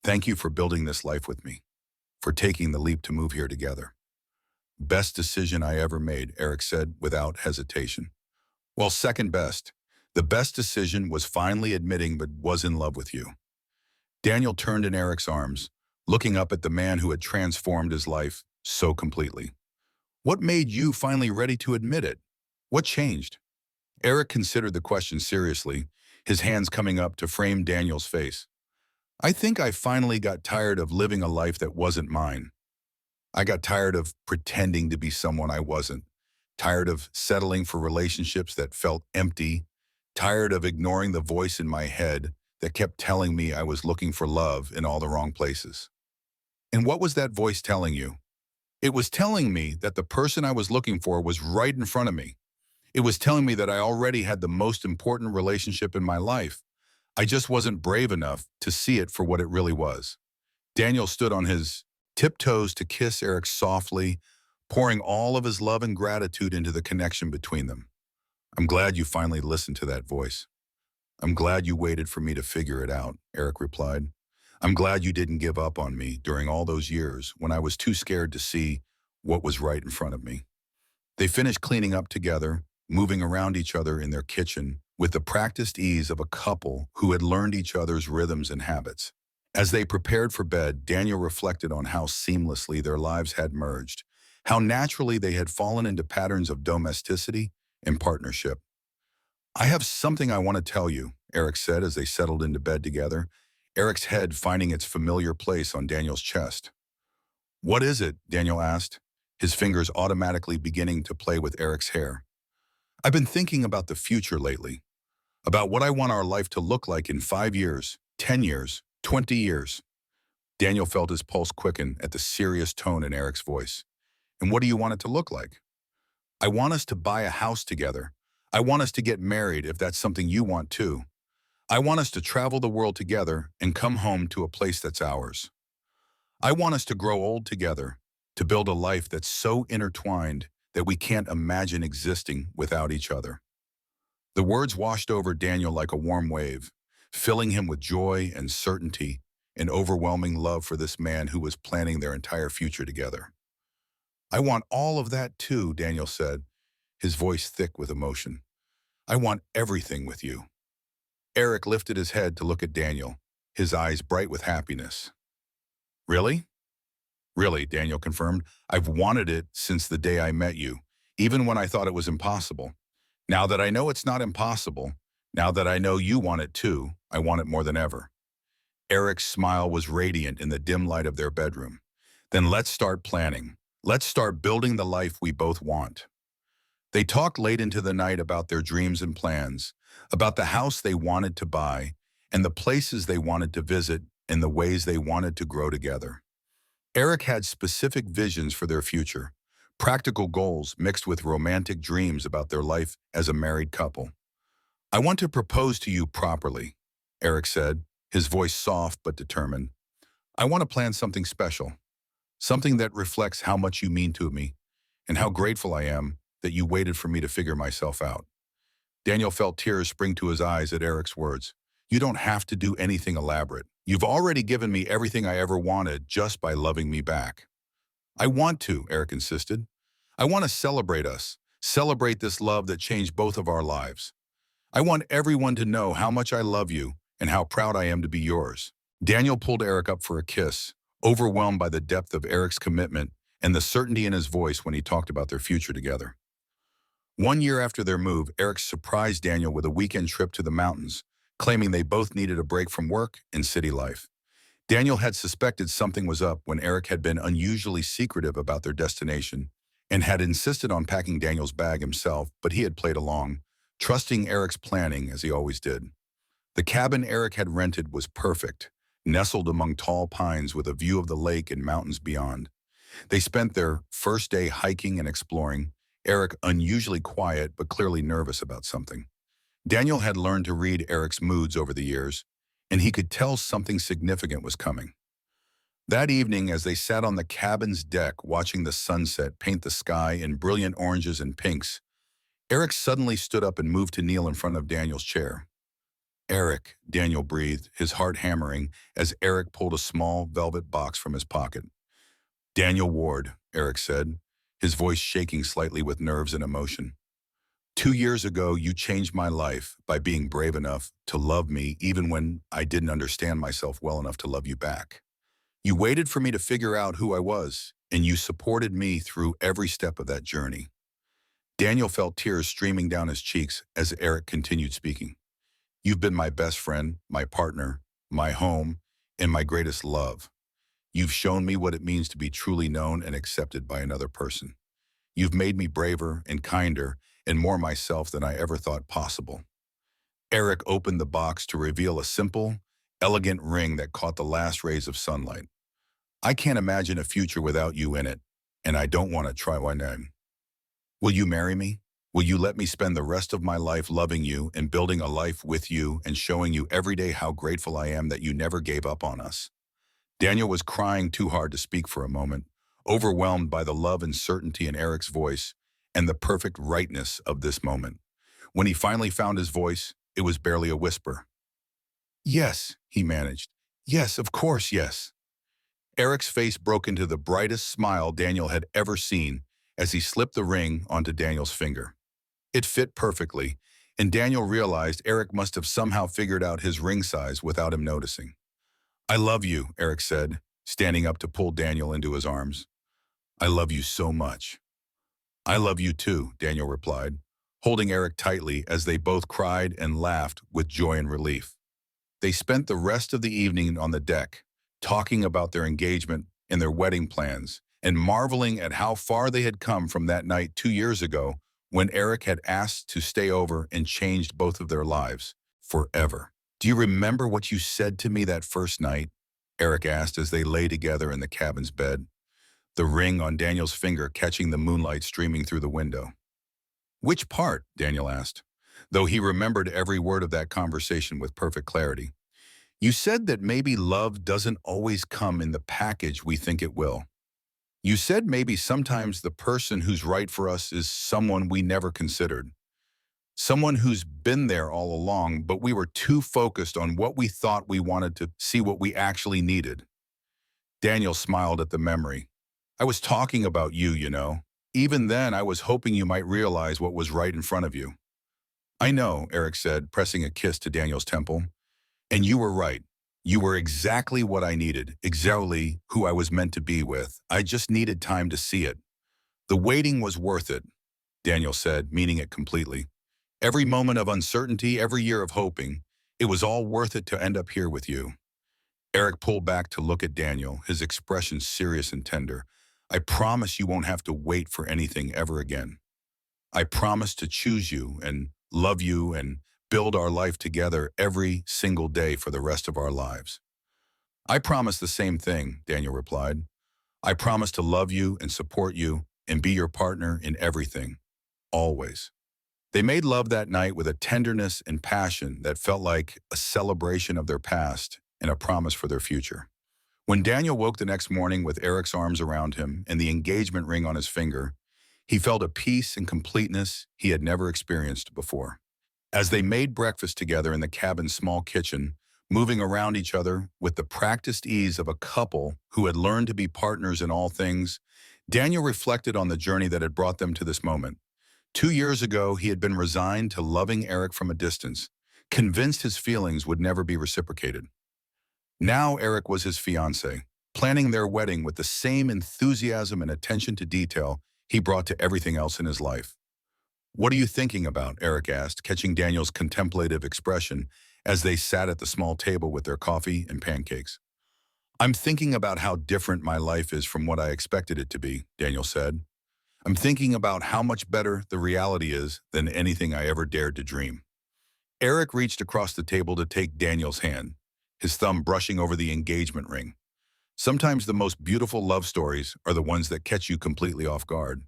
"Thank you for building this life with me, for taking the leap to move here together." "Best decision I ever made," Eric said without hesitation. "Well, second best. The best decision was finally admitting but was in love with you." Daniel turned in Eric's arms, looking up at the man who had transformed his life so completely. "What made you finally ready to admit it? What changed?" Eric considered the question seriously, his hands coming up to frame Daniel's face. "I think I finally got tired of living a life that wasn't mine. I got tired of pretending to be someone I wasn't, tired of settling for relationships that felt empty, tired of ignoring the voice in my head that kept telling me I was looking for love in all the wrong places." "And what was that voice telling you?" "It was telling me that the person I was looking for was right in front of me. It was telling me that I already had the most important relationship in my life. I just wasn't brave enough to see it for what it really was." Daniel stood on his tiptoes to kiss Eric softly, pouring all of his love and gratitude into the connection between them. I'm glad you finally listened to that voice. I'm glad you waited for me to figure it out, Eric replied. I'm glad you didn't give up on me during all those years when I was too scared to see what was right in front of me. They finished cleaning up together, moving around each other in their kitchen with the practiced ease of a couple who had learned each other's rhythms and habits. As they prepared for bed, Daniel reflected on how seamlessly their lives had merged, how naturally they had fallen into patterns of domesticity and partnership. I have something I want to tell you, Eric said as they settled into bed together, Eric's head finding its familiar place on Daniel's chest. What is it? Daniel asked, his fingers automatically beginning to play with Eric's hair. I've been thinking about the future lately, about what I want our life to look like in 5 years, 10 years, 20 years. Daniel felt his pulse quicken at the serious tone in Eric's voice. And what do you want it to look like? I want us to buy a house together. I want us to get married if that's something you want too. I want us to travel the world together and come home to a place that's ours. I want us to grow old together, to build a life that's so intertwined that we can't imagine existing without each other. The words washed over Daniel like a warm wave, filling him with joy and certainty and overwhelming love for this man who was planning their entire future together. I want all of that too, Daniel said, his voice thick with emotion. I want everything with you. Eric lifted his head to look at Daniel, his eyes bright with happiness. Really? Really, Daniel confirmed. I've wanted it since the day I met you, even when I thought it was impossible. Now that I know it's not impossible, now that I know you want it too, I want it more than ever. Eric's smile was radiant in the dim light of their bedroom. Then let's start planning. Let's start building the life we both want. They talked late into the night about their dreams and plans, about the house they wanted to buy, and the places they wanted to visit, and the ways they wanted to grow together. Eric had specific visions for their future, practical goals mixed with romantic dreams about their life as a married couple. I want to propose to you properly, Eric said, his voice soft but determined. I want to plan something special, something that reflects how much you mean to me and how grateful I am that you waited for me to figure myself out. Daniel felt tears spring to his eyes at Eric's words. You don't have to do anything elaborate. You've already given me everything I ever wanted just by loving me back. I want to, Eric insisted. I want to celebrate us, celebrate this love that changed both of our lives. I want everyone to know how much I love you and how proud I am to be yours. Daniel pulled Eric up for a kiss, overwhelmed by the depth of Eric's commitment and the certainty in his voice when he talked about their future together. 1 year after their move, Eric surprised Daniel with a weekend trip to the mountains, claiming they both needed a break from work and city life. Daniel had suspected something was up when Eric had been unusually secretive about their destination and had insisted on packing Daniel's bag himself, but he had played along, trusting Eric's planning as he always did. The cabin Eric had rented was perfect, nestled among tall pines with a view of the lake and mountains beyond. They spent their first day hiking and exploring, Eric unusually quiet but clearly nervous about something. Daniel had learned to read Eric's moods over the years, and he could tell something significant was coming. That evening, as they sat on the cabin's deck watching the sunset paint the sky in brilliant oranges and pinks, Eric suddenly stood up and moved to kneel in front of Daniel's chair. Eric, Daniel breathed, his heart hammering, as Eric pulled a small velvet box from his pocket. Daniel Ward, Eric said, his voice shaking slightly with nerves and emotion. 2 years ago, you changed my life by being brave enough to love me even when I didn't understand myself well enough to love you back. You waited for me to figure out who I was, and you supported me through every step of that journey. Daniel felt tears streaming down his cheeks as Eric continued speaking. You've been my best friend, my partner, my home, and my greatest love. You've shown me what it means to be truly known and accepted by another person. You've made me braver and kinder and more myself than I ever thought possible. Eric opened the box to reveal a simple, elegant ring that caught the last rays of sunlight. I can't imagine a future without you in it, and I don't want to try one name. Will you marry me? Will you let me spend the rest of my life loving you and building a life with you and showing you every day how grateful I am that you never gave up on us? Daniel was crying too hard to speak for a moment, overwhelmed by the love and certainty in Eric's voice and the perfect rightness of this moment. When he finally found his voice, it was barely a whisper. Yes, he managed. Yes, of course, yes. Eric's face broke into the brightest smile Daniel had ever seen as he slipped the ring onto Daniel's finger. It fit perfectly, and Daniel realized Eric must have somehow figured out his ring size without him noticing. I love you, Eric said, standing up to pull Daniel into his arms. I love you so much. I love you too, Daniel replied, holding Eric tightly as they both cried and laughed with joy and relief. They spent the rest of the evening on the deck, talking about their engagement and their wedding plans, and marveling at how far they had come from that night 2 years ago when Eric had asked to stay over and changed both of their lives forever. Do you remember what you said to me that first night? Eric asked as they lay together in the cabin's bed, the ring on Daniel's finger catching the moonlight streaming through the window. Which part? Daniel asked, though he remembered every word of that conversation with perfect clarity. You said that maybe love doesn't always come in the package we think it will. You said maybe sometimes the person who's right for us is someone we never considered. Someone who's been there all along, but we were too focused on what we thought we wanted to see what we actually needed. Daniel smiled at the memory. I was talking about you, you know. Even then, I was hoping you might realize what was right in front of you. I know, Eric said, pressing a kiss to Daniel's temple. And you were right. You were exactly what I needed, exactly who I was meant to be with. I just needed time to see it. The waiting was worth it, Daniel said, meaning it completely. Every moment of uncertainty, every year of hoping, it was all worth it to end up here with you. Eric pulled back to look at Daniel, his expression serious and tender. I promise you won't have to wait for anything ever again. I promise to choose you and love you and build our life together every single day for the rest of our lives. I promise the same thing, Daniel replied. I promise to love you and support you and be your partner in everything, always. They made love that night with a tenderness and passion that felt like a celebration of their past and a promise for their future. When Daniel woke the next morning with Eric's arms around him and the engagement ring on his finger, he felt a peace and completeness he had never experienced before. As they made breakfast together in the cabin's small kitchen, moving around each other with the practiced ease of a couple who had learned to be partners in all things, Daniel reflected on the journey that had brought them to this moment. 2 years ago, he had been resigned to loving Eric from a distance, convinced his feelings would never be reciprocated. Now Eric was his fiancé, planning their wedding with the same enthusiasm and attention to detail he brought to everything else in his life. What are you thinking about? Eric asked, catching Daniel's contemplative expression as they sat at the small table with their coffee and pancakes. I'm thinking about how different my life is from what I expected it to be, Daniel said. I'm thinking about how much better the reality is than anything I ever dared to dream. Eric reached across the table to take Daniel's hand, his thumb brushing over the engagement ring. Sometimes the most beautiful love stories are the ones that catch you completely off guard.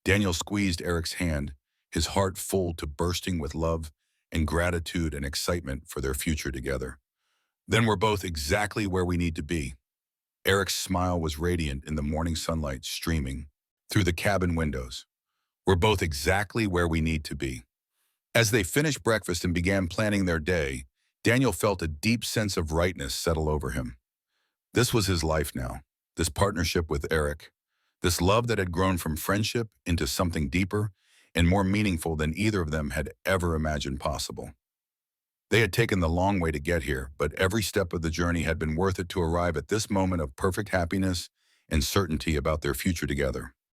Daniel squeezed Eric's hand, his heart full to bursting with love and gratitude and excitement for their future together. Then we're both exactly where we need to be. Eric's smile was radiant in the morning sunlight streaming through the cabin windows. We're both exactly where we need to be. As they finished breakfast and began planning their day, Daniel felt a deep sense of rightness settle over him. This was his life now, this partnership with Eric, this love that had grown from friendship into something deeper and more meaningful than either of them had ever imagined possible. They had taken the long way to get here, but every step of the journey had been worth it to arrive at this moment of perfect happiness and certainty about their future together.